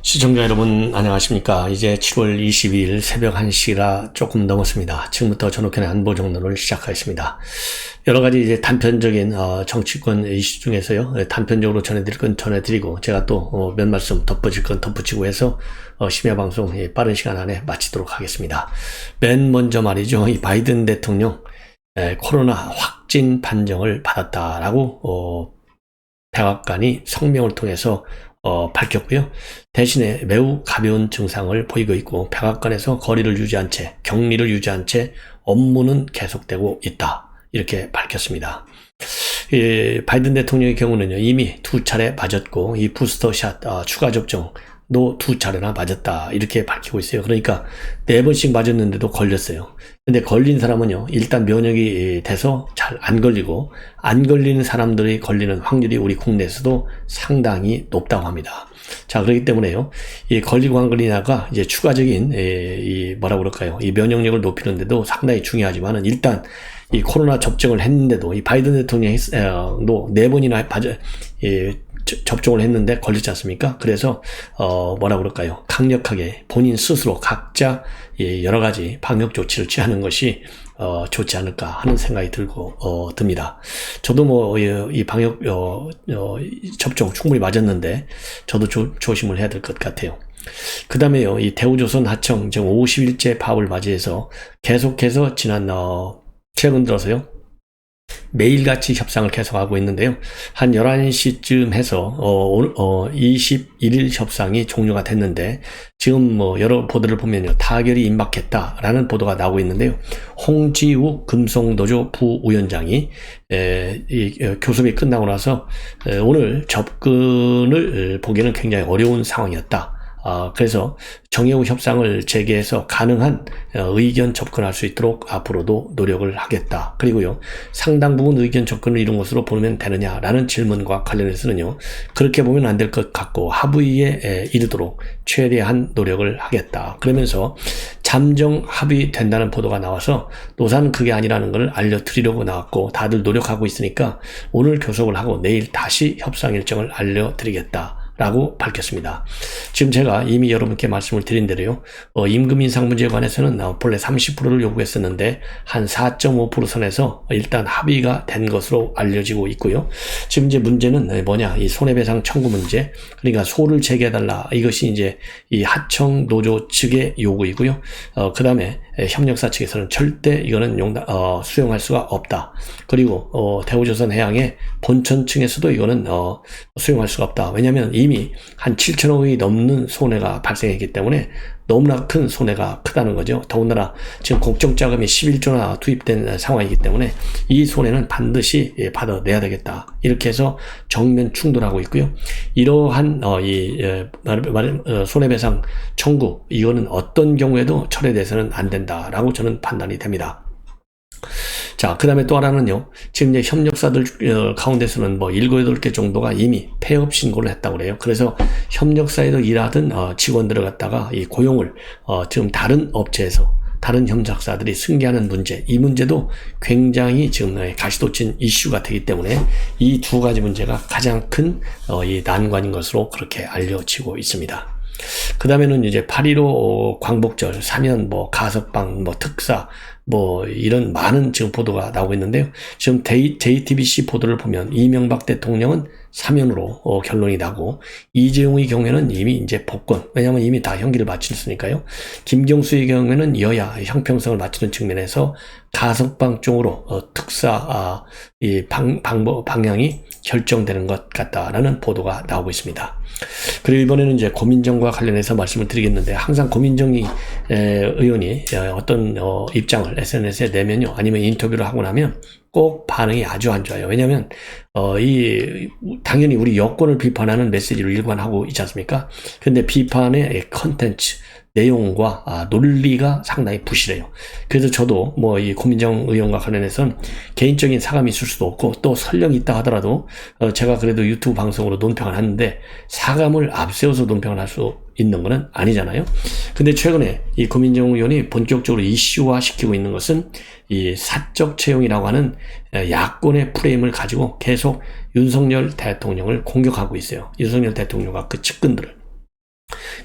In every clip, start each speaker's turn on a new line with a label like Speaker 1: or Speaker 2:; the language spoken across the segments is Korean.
Speaker 1: 시청자 여러분 안녕하십니까. 이제 7월 22일 새벽 1시가 조금 넘었습니다. 지금부터 전옥현의 안보 정론을 시작하겠습니다. 여러가지 이제 단편적인 정치권 이슈 중에서요, 단편적으로 전해드릴 건 전해드리고 제가 또 몇 말씀 덧붙일 건 덧붙이고 해서 심야 방송 빠른 시간 안에 마치도록 하겠습니다. 맨 먼저 말이죠, 이 바이든 대통령 코로나 확진 판정을 받았다라고 백악관이 성명을 통해서 밝혔고요. 대신에 매우 가벼운 증상을 보이고 있고 백악관에서 거리를 유지한 채, 격리를 유지한 채 업무는 계속되고 있다. 이렇게 밝혔습니다. 바이든 대통령의 경우는요, 이미 2차례 맞았고 이 부스터샷 추가 접종도 2차례나 맞았다. 이렇게 밝히고 있어요. 그러니까 4번씩 맞았는데도 걸렸어요. 근데 걸린 사람은요, 일단 면역이 돼서 잘 안 걸리고 안 걸리는 사람들이 걸리는 확률이 우리 국내에서도 상당히 높다고 합니다. 자, 그렇기 때문에요, 이 걸리고 안 걸리냐가 이제 추가적인 이 뭐라 그럴까요? 이 면역력을 높이는데도 상당히 중요하지만은 일단 이 코로나 접종을 했는데도 이 바이든 대통령이 4번이나 접종을 했는데 걸리지 않습니까? 그래서 뭐라 그럴까요? 강력하게 본인 스스로 각자 여러 가지 방역 조치를 취하는 것이 좋지 않을까 하는 생각이 듭니다. 저도 이 방역 접종 충분히 맞았는데 저도 조심을 해야 될 것 같아요. 그 다음에요, 이 대우조선 하청 지금 50일째 파업을 맞이해서 계속해서 최근 들어서요, 매일같이 협상을 계속하고 있는데요. 한 11시쯤 해서 21일 협상이 종료가 됐는데 지금 여러 보도를 보면요, 타결이 임박했다라는 보도가 나오고 있는데요. 홍지욱 금속노조 부위원장이 교섭이 끝나고 나서 오늘 접근을 보기에는 굉장히 어려운 상황이었다. 그래서 정예우 협상을 재개해서 가능한 의견 접근할 수 있도록 앞으로도 노력을 하겠다. 그리고요, 상당 부분 의견 접근을 이룬 것으로 보면 되느냐라는 질문과 관련해서는요, 그렇게 보면 안 될 것 같고 합의에 이르도록 최대한 노력을 하겠다. 그러면서 잠정 합의된다는 보도가 나와서 노사는 그게 아니라는 걸 알려드리려고 나왔고 다들 노력하고 있으니까 오늘 교섭을 하고 내일 다시 협상 일정을 알려드리겠다 라고 밝혔습니다. 지금 제가 이미 여러분께 말씀을 드린 대로요, 임금 인상 문제에 관해서는 본래 30%를 요구했었는데 한 4.5% 선에서 일단 합의가 된 것으로 알려지고 있고요. 지금 이제 문제는 뭐냐, 이 손해배상 청구 문제, 그러니까 소를 재개해달라, 이것이 이제 이 하청 노조 측의 요구이고요. 그 다음에 협력사 측에서는 절대 이거는 수용할 수가 없다. 그리고 대우조선 해양의 본천층에서도 이거는 수용할 수가 없다. 왜냐하면 이미 한 7천억 원이 넘는 손해가 발생했기 때문에 너무나 큰 손해가 크다는 거죠. 더군다나 지금 국정자금이 11조나 투입된 상황이기 때문에 이 손해는 반드시 받아내야 되겠다. 이렇게 해서 정면 충돌하고 있고요. 이러한 손해배상 청구, 이거는 어떤 경우에도 철회돼서는 안 된다라고 저는 판단이 됩니다. 자, 그 다음에 또 하나는요, 지금 이제 협력사들 가운데서는 7, 8개 정도가 이미 폐업 신고를 했다고 그래요. 그래서 협력사에도 일하던 직원들을 갖다가 이 고용을 지금 다른 업체에서 다른 협력사들이 승계하는 문제, 이 문제도 굉장히 지금 가시돋친 이슈가 되기 때문에 이 두 가지 문제가 가장 큰 이 난관인 것으로 그렇게 알려지고 있습니다. 그 다음에는 이제 8.15 광복절, 사면, 가석방, 특사, 이런 많은 지금 보도가 나오고 있는데요. 지금 JTBC 보도를 보면 이명박 대통령은 사면으로 결론이 나고 이재용의 경우에는 이미 이제 복권, 왜냐하면 이미 다 형기를 마쳤으니까요. 김경수의 경우에는 여야 형평성을 맞추는 측면에서 가석방 쪽으로 특사 방향이 결정되는 것 같다라는 보도가 나오고 있습니다. 그리고 이번에는 이제 고민정과 관련해서 말씀을 드리겠는데, 항상 고민정 의원이 어떤 입장을 SNS에 내면요, 아니면 인터뷰를 하고 나면 꼭 반응이 아주 안 좋아요. 왜냐하면 당연히 우리 여권을 비판하는 메시지를 일관하고 있지 않습니까? 근데 비판의 컨텐츠, 내용과 논리가 상당히 부실해요. 그래서 저도 이 고민정 의원과 관련해서는 개인적인 사감이 있을 수도 없고, 또 설령이 있다 하더라도 제가 그래도 유튜브 방송으로 논평을 하는데 사감을 앞세워서 논평을 할 수 있는 거는 아니잖아요. 근데 최근에 이 고민정 의원이 본격적으로 이슈화 시키고 있는 것은 이 사적 채용이라고 하는 야권의 프레임을 가지고 계속 윤석열 대통령을 공격하고 있어요. 윤석열 대통령과 그 측근들을.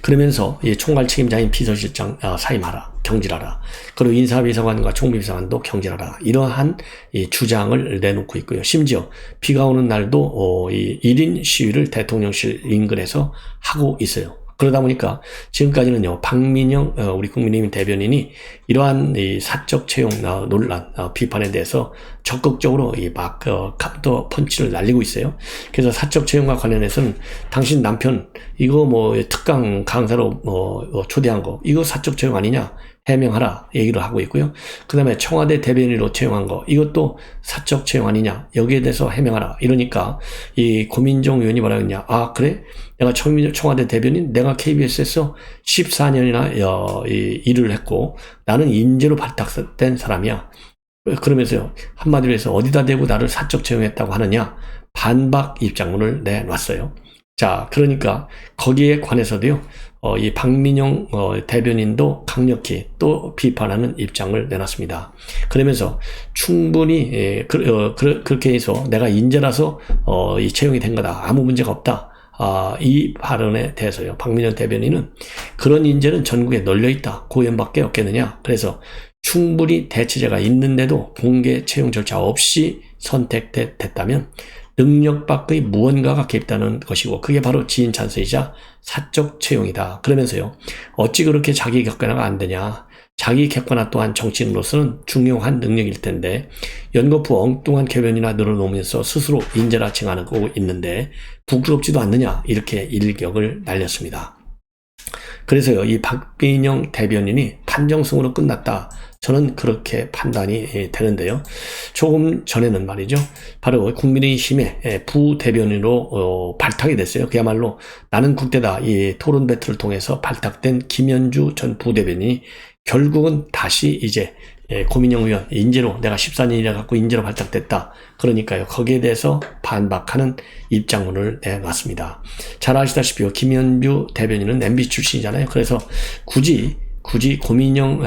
Speaker 1: 그러면서 이 총괄 책임자인 비서실장 사임하라, 경질하라. 그리고 인사비서관과 총비서관도 경질하라. 이러한 이 주장을 내놓고 있고요. 심지어 비가 오는 날도 이 1인 시위를 대통령실 인근에서 하고 있어요. 그러다 보니까 지금까지는요, 박민영 우리 국민의힘 대변인이 이러한 이 사적 채용 논란 비판에 대해서 적극적으로 막 카운터 펀치를 날리고 있어요. 그래서 사적 채용과 관련해서는 당신 남편 이거 뭐 특강 강사로 초대한 거 이거 사적 채용 아니냐 해명하라 얘기를 하고 있고요. 그 다음에 청와대 대변인으로 채용한 거 이것도 사적 채용 아니냐 여기에 대해서 해명하라 이러니까 이 고민정 의원이 뭐라고 했냐, 아 그래? 내가 청와대 대변인, 내가 KBS에서 14년이나 일을 했고 나는 인재로 발탁된 사람이야. 그러면서요, 한마디로 해서 어디다 대고 나를 사적 채용했다고 하느냐 반박 입장문을 내놨어요. 자, 그러니까 거기에 관해서도요, 이 박민영 대변인도 강력히 또 비판하는 입장을 내놨습니다. 그러면서 충분히 그렇게 해서 내가 인재라서 이 채용이 된 거다, 아무 문제가 없다. 이 발언에 대해서요, 박민영 대변인은 그런 인재는 전국에 널려있다, 고연밖에 없겠느냐. 그래서 충분히 대체제가 있는데도 공개 채용 절차 없이 선택됐다면 능력 밖의 무언가가 개입되는 것이고 그게 바로 지인 찬스이자 사적 채용이다. 그러면서요, 어찌 그렇게 자기 객관화가 안 되냐. 자기 객관화 또한 정치인으로서는 중요한 능력일 텐데 연거푸 엉뚱한 궤변이나 늘어놓으면서 스스로 인재라 칭하고 있는데 부끄럽지도 않느냐, 이렇게 일격을 날렸습니다. 그래서요, 이 박민영 대변인이 판정승으로 끝났다, 저는 그렇게 판단이 되는데요. 조금 전에는 말이죠, 바로 국민의힘의 부대변인으로 발탁이 됐어요. 그야말로 나는 국대다, 이 토론 배틀을 통해서 발탁된 김현주 전 부대변인이 결국은 다시 이제 고민영 의원 인재로, 내가 14년이나 갖고 인재로 발탁됐다, 그러니까요 거기에 대해서 반박하는 입장문을 내놨습니다. 잘 아시다시피 김현주 대변인은 MB 출신이잖아요. 그래서 굳이 고민정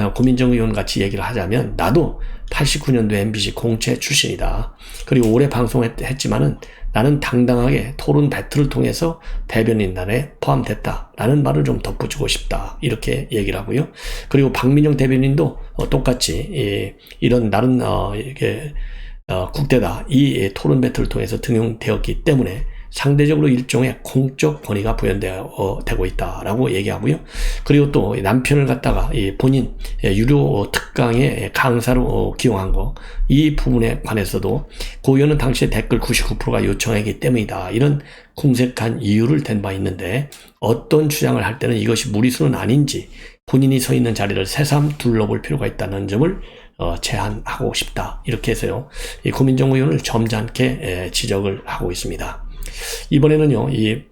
Speaker 1: 의원 같이 얘기를 하자면 나도 89년도 MBC 공채 출신이다. 그리고 오래 방송했지만은 나는 당당하게 토론 배틀을 통해서 대변인단에 포함됐다라는 말을 좀 덧붙이고 싶다, 이렇게 얘기를 하고요. 그리고 박민영 대변인도 똑같이 이런 나는 국대다, 이 토론 배틀을 통해서 등용되었기 때문에 상대적으로 일종의 공적 권위가 부연되고 있다라고 얘기하고요. 그리고 또 남편을 갖다가 본인 유료 특강의 강사로 기용한 거, 이 부분에 관해서도 고 의원은 당시에 댓글 99%가 요청했기 때문이다, 이런 궁색한 이유를 댄 바 있는데 어떤 주장을 할 때는 이것이 무리수는 아닌지 본인이 서 있는 자리를 새삼 둘러볼 필요가 있다는 점을 제안하고 싶다, 이렇게 해서요 이 고민정 의원을 점잖게 지적을 하고 있습니다. 이번에는요, 이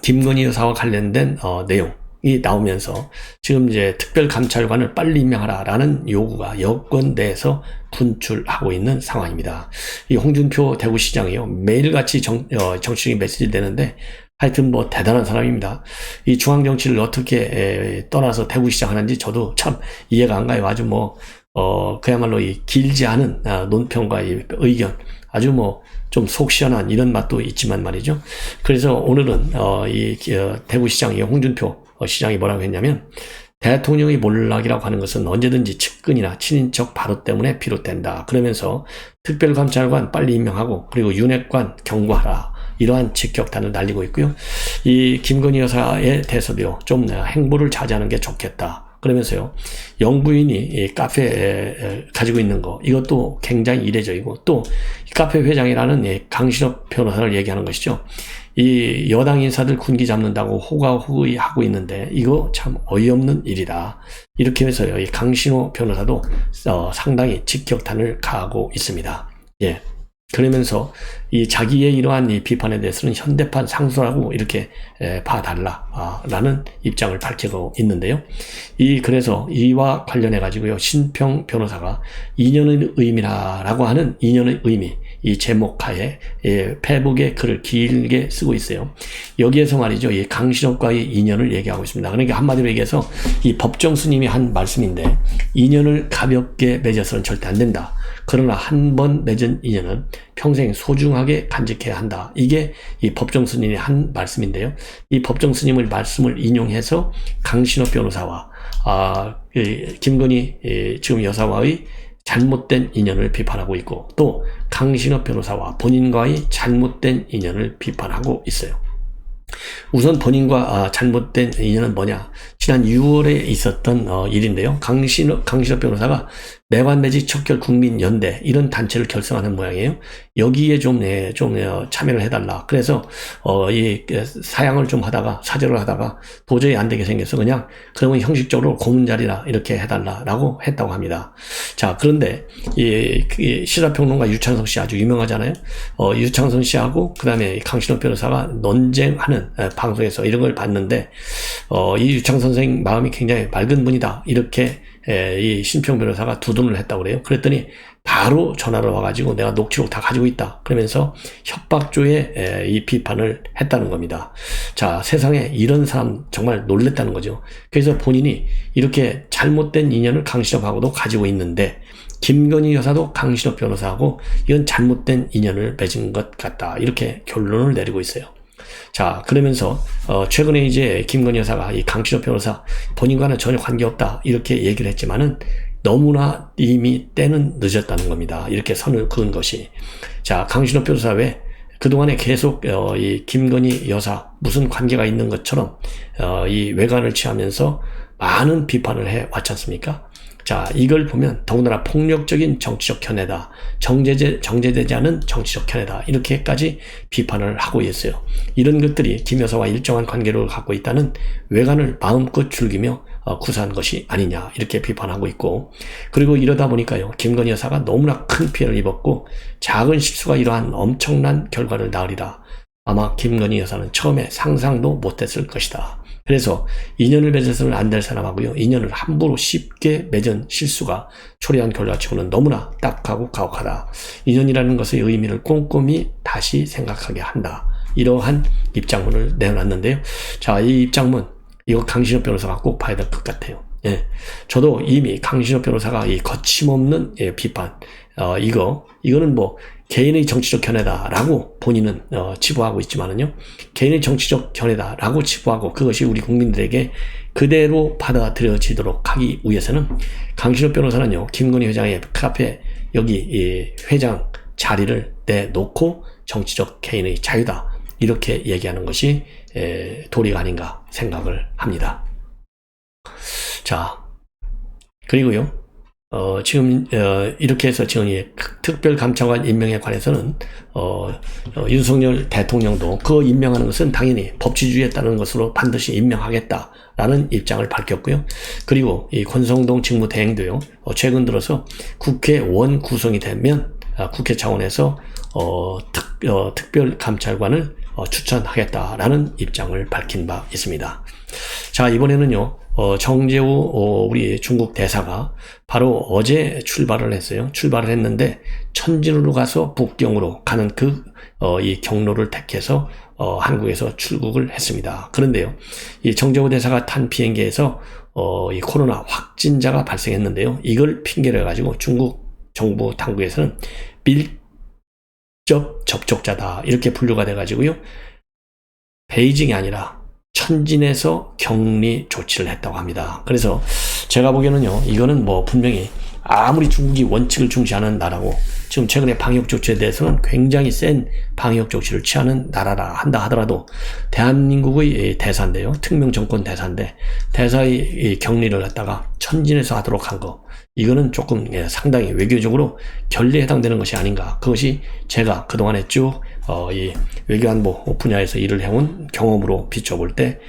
Speaker 1: 김건희 여사와 관련된 내용이 나오면서 지금 이제 특별감찰관을 빨리 임명하라라는 요구가 여권 내에서 분출하고 있는 상황입니다. 이 홍준표 대구시장이요, 매일같이 정치적인 메시지를 내는데 하여튼 뭐 대단한 사람입니다. 이 중앙정치를 어떻게 떠나서 대구시장 하는지 저도 참 이해가 안 가요. 아주 그야말로 이 길지 않은 논평과 이 의견, 아주 좀 속 시원한 이런 맛도 있지만 말이죠. 그래서 오늘은 이 대구시장이, 홍준표 시장이 뭐라고 했냐면, 대통령의 몰락이라고 하는 것은 언제든지 측근이나 친인척 바로 때문에 비롯된다. 그러면서 특별감찰관 빨리 임명하고 그리고 윤핵관 경고하라, 이러한 직격탄을 날리고 있고요. 이 김건희 여사에 대해서도요, 좀 행보를 자제하는 게 좋겠다. 그러면서요, 영부인이 카페에 가지고 있는 거, 이것도 굉장히 이례적이고, 또 카페 회장이라는 강신업 변호사를 얘기하는 것이죠. 이 여당 인사들 군기 잡는다고 호가호의하고 있는데 이거 참 어이없는 일이다, 이렇게 해서요 이 강신호 변호사도 상당히 직격탄을 가하고 있습니다. 예. 그러면서 이 자기의 이러한 이 비판에 대해서는 현대판 상소라고 이렇게 봐달라라는 입장을 밝히고 있는데요. 그래서 이와 관련해 가지고요, 신평 변호사가 인연의 의미라고 하는 인연의 의미, 이 제목하에 페북에 글을 길게 쓰고 있어요. 여기에서 말이죠, 이 강신업과의 인연을 얘기하고 있습니다. 그러니까 한마디로 얘기해서 이 법정 스님이 한 말씀인데, 인연을 가볍게 맺어서는 절대 안 된다. 그러나 한 번 맺은 인연은 평생 소중하게 간직해야 한다. 이게 이 법정 스님의 한 말씀인데요. 이 법정 스님의 말씀을 인용해서 강신업 변호사와 김건희 지금 여사와의 잘못된 인연을 비판하고 있고, 또 강신업 변호사와 본인과의 잘못된 인연을 비판하고 있어요. 우선 본인과 잘못된 인연은 뭐냐? 지난 6월에 있었던 일인데요. 강신업 변호사가 매관매직 척결 국민연대 이런 단체를 결성하는 모양이에요. 여기에 좀 참여를 해달라. 그래서 이 사양을 좀 하다가, 사절을 하다가 도저히 안 되게 생겨서 그러면 형식적으로 고문 자리라 이렇게 해달라라고 했다고 합니다. 자, 그런데 이 시사평론가 유창성 씨 아주 유명하잖아요. 유창성 씨하고 그다음에 강신업 변호사가 논쟁하는 방송에서 이런 걸 봤는데, 이 유창성 선생 마음이 굉장히 맑은 분이다, 이렇게 이 신평 변호사가 두둔을 했다고 그래요. 그랬더니 바로 전화를 와가지고 내가 녹취록 다 가지고 있다 그러면서 협박조에 이 비판을 했다는 겁니다. 자, 세상에 이런 사람 정말 놀랬다는 거죠. 그래서 본인이 이렇게 잘못된 인연을 강신업하고도 가지고 있는데, 김건희 여사도 강신업 변호사하고 이건 잘못된 인연을 맺은 것 같다, 이렇게 결론을 내리고 있어요. 자, 그러면서 최근에 이제 김건희 여사가 이 강신업 변호사 본인과는 전혀 관계없다 이렇게 얘기를 했지만은 너무나 이미 때는 늦었다는 겁니다. 이렇게 선을 그은 것이. 자, 강신업 변호사 왜 그동안에 계속 이 김건희 여사 무슨 관계가 있는 것처럼 이 외관을 취하면서 많은 비판을 해 왔지 않습니까? 자, 이걸 보면 더군다나 폭력적인 정치적 견해다, 정제되지 않은 정치적 견해다, 이렇게까지 비판을 하고 있어요. 이런 것들이 김 여사와 일정한 관계를 갖고 있다는 외관을 마음껏 즐기며 구사한 것이 아니냐, 이렇게 비판하고 있고, 그리고 이러다 보니까요, 김건희 여사가 너무나 큰 피해를 입었고 작은 실수가 이러한 엄청난 결과를 낳으리라 아마 김건희 여사는 처음에 상상도 못했을 것이다. 그래서 인연을 맺어서는 안 될 사람하고요, 인연을 함부로 쉽게 맺은 실수가 초래한 결과치고는 너무나 딱하고 가혹하다. 인연이라는 것의 의미를 꼼꼼히 다시 생각하게 한다. 이러한 입장문을 내놨는데요. 자, 이 입장문, 이거 강신업 변호사가 꼭 봐야 될 것 같아요. 예. 저도 이미 강신업 변호사가 이 거침없는 비판, 이거는 뭐 개인의 정치적 견해다라고 본인은 치부하고 있지만은요, 개인의 정치적 견해다라고 치부하고 그것이 우리 국민들에게 그대로 받아들여지도록 하기 위해서는 강신업 변호사는요, 김건희 회장의 카페 여기 이 회장 자리를 내놓고 정치적 개인의 자유다, 이렇게 얘기하는 것이 도리가 아닌가 생각을 합니다. 자, 그리고요, 지금 이렇게 해서 지금 이 특별감찰관 임명에 관해서는 윤석열 대통령도 그 임명하는 것은 당연히 법치주의에 따르는 것으로 반드시 임명하겠다라는 입장을 밝혔고요. 그리고 이 권성동 직무대행도요, 최근 들어서 국회원 구성이 되면 국회 차원에서 특별감찰관을 추천하겠다라는 입장을 밝힌 바 있습니다. 자, 이번에는요, 정재우 우리 중국 대사가 바로 어제 출발을 했어요. 출발을 했는데 천진으로 가서 북경으로 가는 이 경로를 택해서 한국에서 출국을 했습니다. 그런데요, 이 정재우 대사가 탄 비행기에서 이 코로나 확진자가 발생했는데요, 이걸 핑계로 해가지고 중국 정부 당국에서는 밀접 접촉자다, 이렇게 분류가 돼가지고요, 베이징이 아니라 천진에서 격리 조치를 했다고 합니다. 그래서 제가 보기에는요, 이거는 뭐 분명히 아무리 중국이 원칙을 중시하는 나라고 지금 최근에 방역 조치에 대해서는 굉장히 센 방역 조치를 취하는 나라라 한다 하더라도 대한민국의 대사인데요, 특명 정권 대사인데 대사의 격리를 갖다가 천진에서 하도록 한 거, 이거는 조금 상당히 외교적으로 결례에 해당되는 것이 아닌가. 그것이 제가 그동안에 쭉 이 외교안보 분야에서 일을 해온 경험으로 비춰볼 때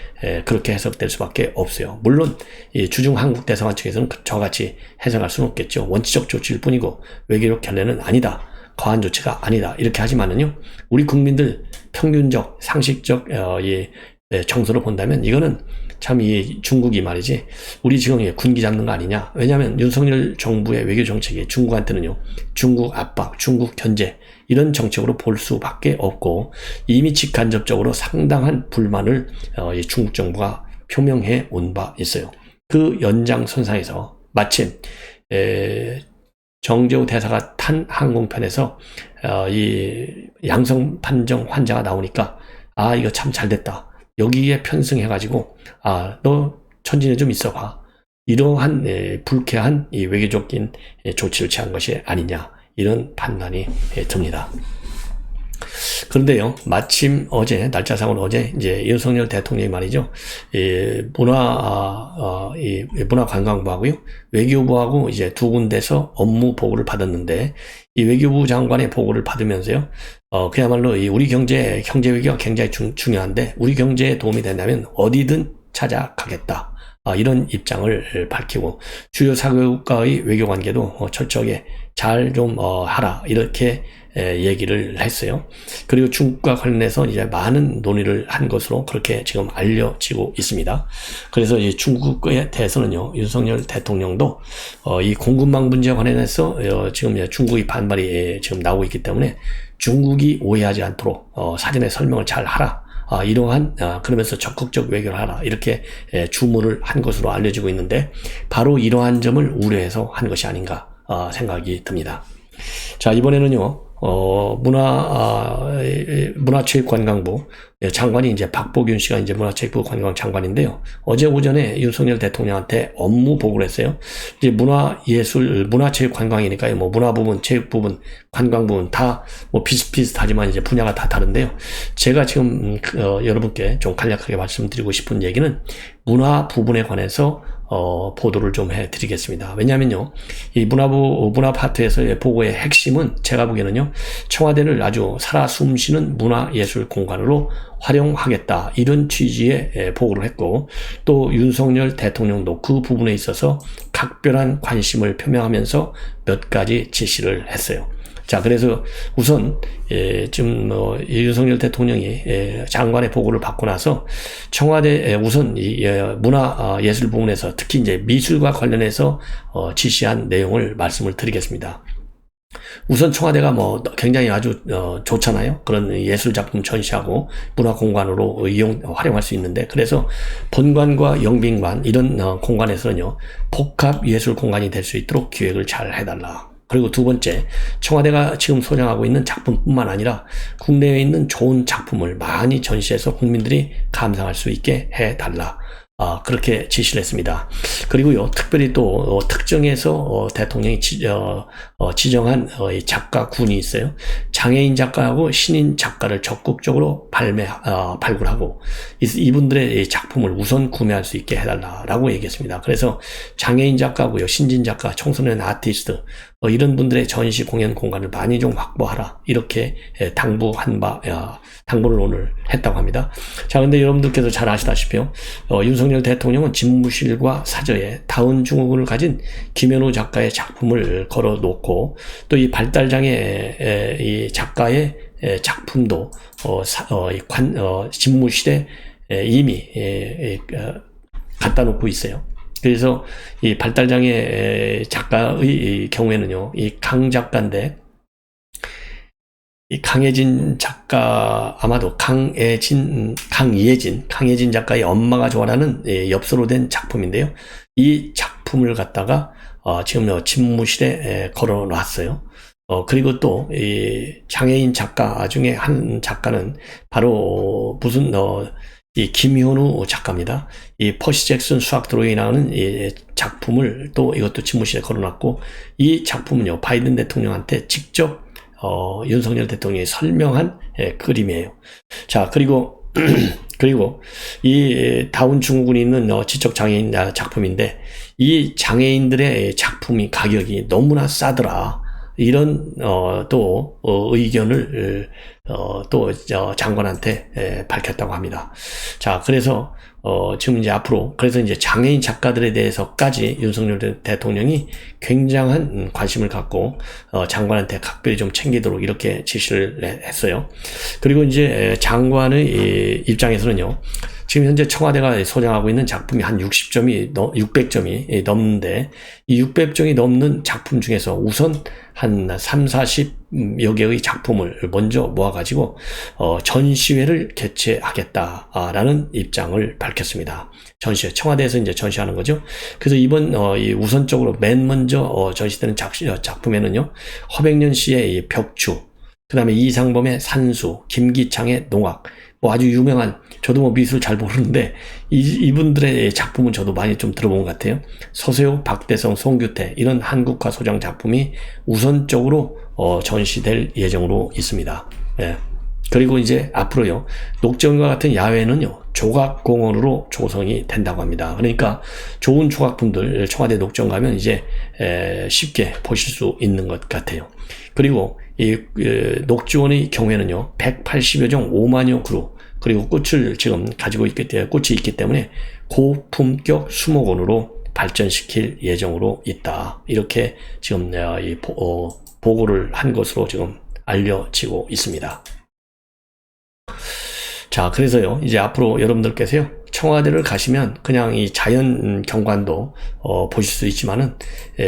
Speaker 1: 그렇게 해석될 수밖에 없어요. 물론 이 주중 한국 대사관 측에서는 저같이 해석할 수는 없겠죠. 원칙적 조치일 뿐이고 외교적 결례는 아니다, 과한 조치가 아니다, 이렇게 하지만은요, 우리 국민들 평균적 상식적 정서로 본다면 이거는 참 이 중국이 말이지, 우리 지금 군기 잡는 거 아니냐. 왜냐하면 윤석열 정부의 외교 정책이 중국한테는요, 중국 압박, 중국 견제, 이런 정책으로 볼 수밖에 없고, 이미 직간접적으로 상당한 불만을 이 중국 정부가 표명해 온 바 있어요. 그 연장선상에서 마침 정재우 대사가 탄 항공편에서 이 양성 판정 환자가 나오니까 이거 참 잘됐다. 여기에 편승해가지고 너 천진에 좀 있어봐. 이러한 불쾌한 이 외교적인 조치를 취한 것이 아니냐, 이런 판단이 듭니다. 그런데요, 마침 어제, 날짜상으로 어제, 이제 윤석열 대통령이 말이죠, 문화관광부하고요, 외교부하고 이제 두 군데서 업무 보고를 받았는데, 이 외교부 장관의 보고를 받으면서요, 그야말로 이 우리 경제 외교가 굉장히 중요한데, 우리 경제에 도움이 된다면 어디든 찾아가겠다. 이런 입장을 밝히고, 주요 사국과의 외교 관계도 철저하게 잘 좀 하라, 이렇게 얘기를 했어요. 그리고 중국과 관련해서 이제 많은 논의를 한 것으로 그렇게 지금 알려지고 있습니다. 그래서 이 중국에 대해서는요, 윤석열 대통령도 이 공급망 문제와 관련해서 지금 중국의 반발이 지금 나오고 있기 때문에 중국이 오해하지 않도록 사전에 설명을 잘 하라. 이러한 그러면서 적극적 외교를 하라, 이렇게 주문을 한 것으로 알려지고 있는데, 바로 이러한 점을 우려해서 한 것이 아닌가 생각이 듭니다. 자, 이번에는요, 문화체육관광부 장관이 이제 박보균 씨가 이제 문화체육부 관광 장관인데요. 어제 오전에 윤석열 대통령한테 업무 보고를 했어요. 이제 문화체육관광이니까요. 뭐 문화 부분, 체육 부분, 관광 부분 다 뭐 비슷비슷하지만 이제 분야가 다 다른데요. 제가 지금 여러분께 좀 간략하게 말씀드리고 싶은 얘기는 문화 부분에 관해서 보도를 좀 해드리겠습니다. 왜냐하면요, 이 문화 파트에서의 보고의 핵심은 제가 보기에는요, 청와대를 아주 살아 숨쉬는 문화예술 공간으로 활용하겠다, 이런 취지의 보고를 했고, 또 윤석열 대통령도 그 부분에 있어서 각별한 관심을 표명하면서 몇 가지 지시를 했어요. 자, 그래서 우선 지금 윤석열 대통령이 장관의 보고를 받고 나서 청와대 우선 이 문화예술 부분에서 특히 이제 미술과 관련해서 지시한 내용을 말씀을 드리겠습니다. 우선 청와대가 뭐 굉장히 아주 좋잖아요. 그런 예술 작품 전시하고 문화 공간으로 활용할 수 있는데, 그래서 본관과 영빈관 이런 공간에서는요, 복합 예술 공간이 될 수 있도록 기획을 잘 해달라. 그리고 두 번째, 청와대가 지금 소장하고 있는 작품뿐만 아니라 국내에 있는 좋은 작품을 많이 전시해서 국민들이 감상할 수 있게 해달라. 그렇게 지시를 했습니다. 그리고요, 특별히 또 특정해서 대통령이 지정한 작가군이 있어요. 장애인 작가하고 신인 작가를 적극적으로 발굴하고 이분들의 작품을 우선 구매할 수 있게 해달라라고 얘기했습니다. 그래서 장애인 작가고요, 신진 작가, 청소년 아티스트 이런 분들의 전시 공연 공간을 많이 좀 확보하라, 이렇게 당부를 오늘 했다고 합니다. 자, 근데 여러분들께서 잘 아시다시피요, 윤석열 대통령은 집무실과 사저에 다운증후군을 가진 김현우 작가의 작품을 걸어놓고, 또 이 발달장애 이 작가의 작품도 집무실에 이미 갖다 놓고 있어요. 그래서 이 발달장애 작가의 경우에는요, 이 강 작가인데, 이 강예진 작가, 아마도 강예진 작가의 엄마가 좋아하는 엽서로 된 작품인데요. 이 작품을 갖다가 지금 집무실에 걸어 놨어요. 그리고 또 이 장애인 작가 중에 한 작가는 바로 이 김현우 작가입니다. 이 퍼시 잭슨 수학 드로잉이 나오는 이 작품을 또 이것도 집무실에 걸어놨고, 이 작품은요, 바이든 대통령한테 직접 윤석열 대통령이 설명한 그림이에요. 자, 그리고 이 다운 증후군이 있는 지적 장애인 작품인데, 이 장애인들의 작품이 가격이 너무나 싸더라, 이런 또 의견을 또 장관한테 밝혔다고 합니다. 자, 그래서 지금 이제 앞으로, 그래서 이제 장애인 작가들에 대해서까지 윤석열 대통령이 굉장한 관심을 갖고 장관한테 각별히 좀 챙기도록 이렇게 지시를 했어요. 그리고 이제 장관의 입장에서는요, 지금 현재 청와대가 소장하고 있는 작품이 한 600점이 넘는데 이 600점이 넘는 작품 중에서 우선 한 3, 40여 개의 작품을 먼저 모아가지고 전시회를 개최하겠다라는 입장을 밝혔습니다. 전시회, 청와대에서 이제 전시하는 거죠. 그래서 이번 이 우선적으로 맨 먼저 전시되는 작품에는요, 허백년 씨의 이 벽추, 그 다음에 이상범의 산수, 김기창의 농악, 뭐 아주 유명한, 저도 뭐 미술 잘 모르는데 이분들의 작품은 저도 많이 좀 들어본 것 같아요. 서세호, 박대성, 송규태 이런 한국화 소장 작품이 우선적으로 전시될 예정으로 있습니다. 예. 그리고 이제 앞으로요, 녹정과 같은 야외는요, 조각공원으로 조성이 된다고 합니다. 그러니까 좋은 조각품들 청와대 녹정 가면 이제 쉽게 보실 수 있는 것 같아요. 그리고 이 녹지원의 경우에는요, 180여 종 5만여 그루, 그리고 꽃을 지금 가지고 꽃이 있기 때문에 고품격 수목원으로 발전시킬 예정으로 있다. 이렇게 지금 보고를 한 것으로 지금 알려지고 있습니다. 자, 그래서요, 이제 앞으로 여러분들께서요, 청와대를 가시면 그냥 이 자연 경관도 보실 수 있지만은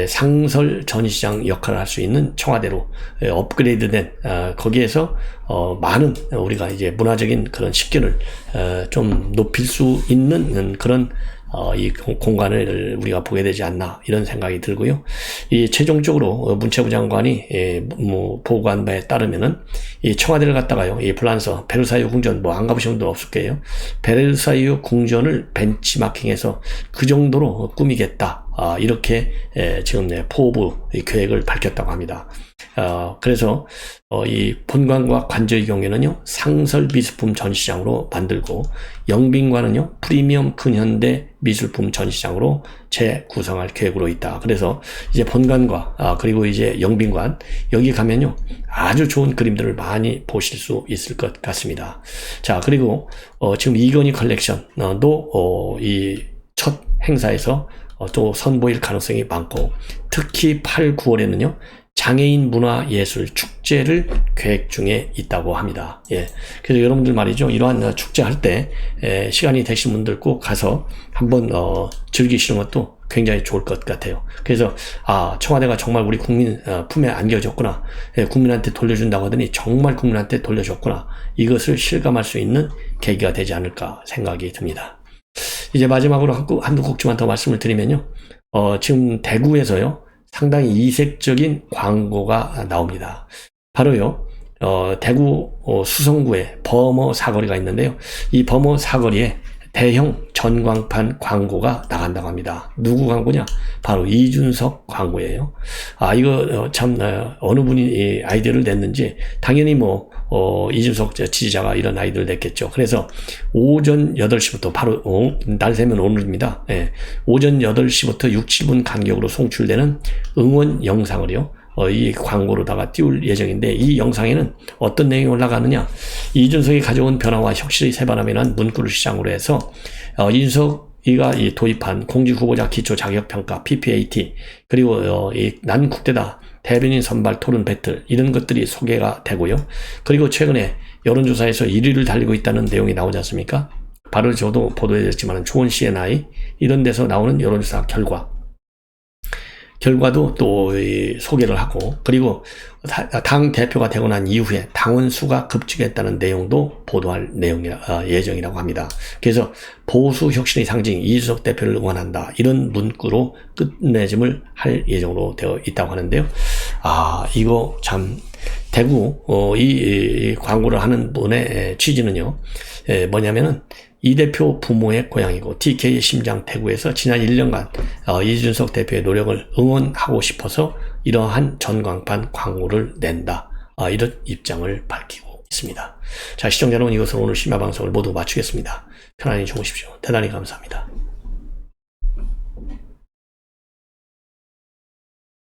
Speaker 1: 상설 전시장 역할을 할 수 있는 청와대로 업그레이드된 거기에서 많은 우리가 이제 문화적인 그런 식견을 좀 높일 수 있는 그런 이 공간을 우리가 보게 되지 않나 이런 생각이 들고요. 이 최종적으로 문체부 장관이 보고한 바에 따르면은 이 청와대를 갔다가요, 이 프랑스 베르사유 궁전 뭐 안 가보신 분도 없을 거예요. 베르사유 궁전을 벤치마킹해서 그 정도로 꾸미겠다. 이렇게 지금 포부 계획을 밝혔다고 합니다. 그래서 이 본관과 관저의 경우에는요, 상설 미술품 전시장으로 만들고, 영빈관은요, 프리미엄 근현대 미술품 전시장으로 재구성할 계획으로 있다. 그래서 이제 본관과 그리고 이제 영빈관, 여기 가면요, 아주 좋은 그림들을 많이 보실 수 있을 것 같습니다. 자, 그리고 지금 이건희 컬렉션도 이 첫 행사에서 또 선보일 가능성이 많고, 특히 8, 9월에는요, 장애인 문화예술 축제를 계획 중에 있다고 합니다. 예. 그래서 여러분들 말이죠, 이러한 축제 할 때 시간이 되신 분들 꼭 가서 한번 즐기시는 것도 굉장히 좋을 것 같아요. 그래서 청와대가 정말 우리 국민 품에 안겨줬구나, 국민한테 돌려준다고 하더니 정말 국민한테 돌려줬구나, 이것을 실감할 수 있는 계기가 되지 않을까 생각이 듭니다. 이제 마지막으로 한두 곡지만 더 말씀을 드리면요, 지금 대구에서요, 상당히 이색적인 광고가 나옵니다. 바로요, 대구 수성구에 범어 사거리가 있는데요, 이 범어 사거리에 대형 전광판 광고가 나간다고 합니다. 누구 광고냐? 바로 이준석 광고예요. 이거 참 어느 분이 이 아이디어를 냈는지 당연히 이준석 지지자가 이런 아이디어를 냈겠죠. 그래서 오전 8시부터 바로 날 새면 오늘입니다. 예. 오전 8시부터 6, 7분 간격으로 송출되는 응원 영상을요, 이 광고로다가 띄울 예정인데, 이 영상에는 어떤 내용이 올라가느냐, 이준석이 가져온 변화와 혁신의 새바람이라는 문구를 시작으로 해서 이준석이가 도입한 공직 후보자 기초 자격평가 PPAT, 그리고 이 난 국대다 대변인 선발 토론 배틀, 이런 것들이 소개가 되고요. 그리고 최근에 여론조사에서 1위를 달리고 있다는 내용이 나오지 않습니까? 바로 저도 보도해드렸지만 조원 CNI 이런 데서 나오는 여론조사 결과도 또 소개를 하고, 그리고 당 대표가 되고 난 이후에 당원 수가 급증했다는 내용도 보도할 예정이라고 합니다. 그래서 보수 혁신의 상징 이준석 대표를 응원한다, 이런 문구로 끝맺음을 할 예정으로 되어 있다고 하는데요. 이거 참 대구 이 광고를 하는 분의 취지는요, 뭐냐면은 이 대표 부모의 고향이고 TK의 심장 대구에서 지난 1년간 이준석 대표의 노력을 응원하고 싶어서 이러한 전광판 광고를 낸다, 이런 입장을 밝히고 있습니다. 자, 시청자 여러분, 이것으로 오늘 심야방송을 모두 마치겠습니다. 편안히 주무십시오. 대단히 감사합니다.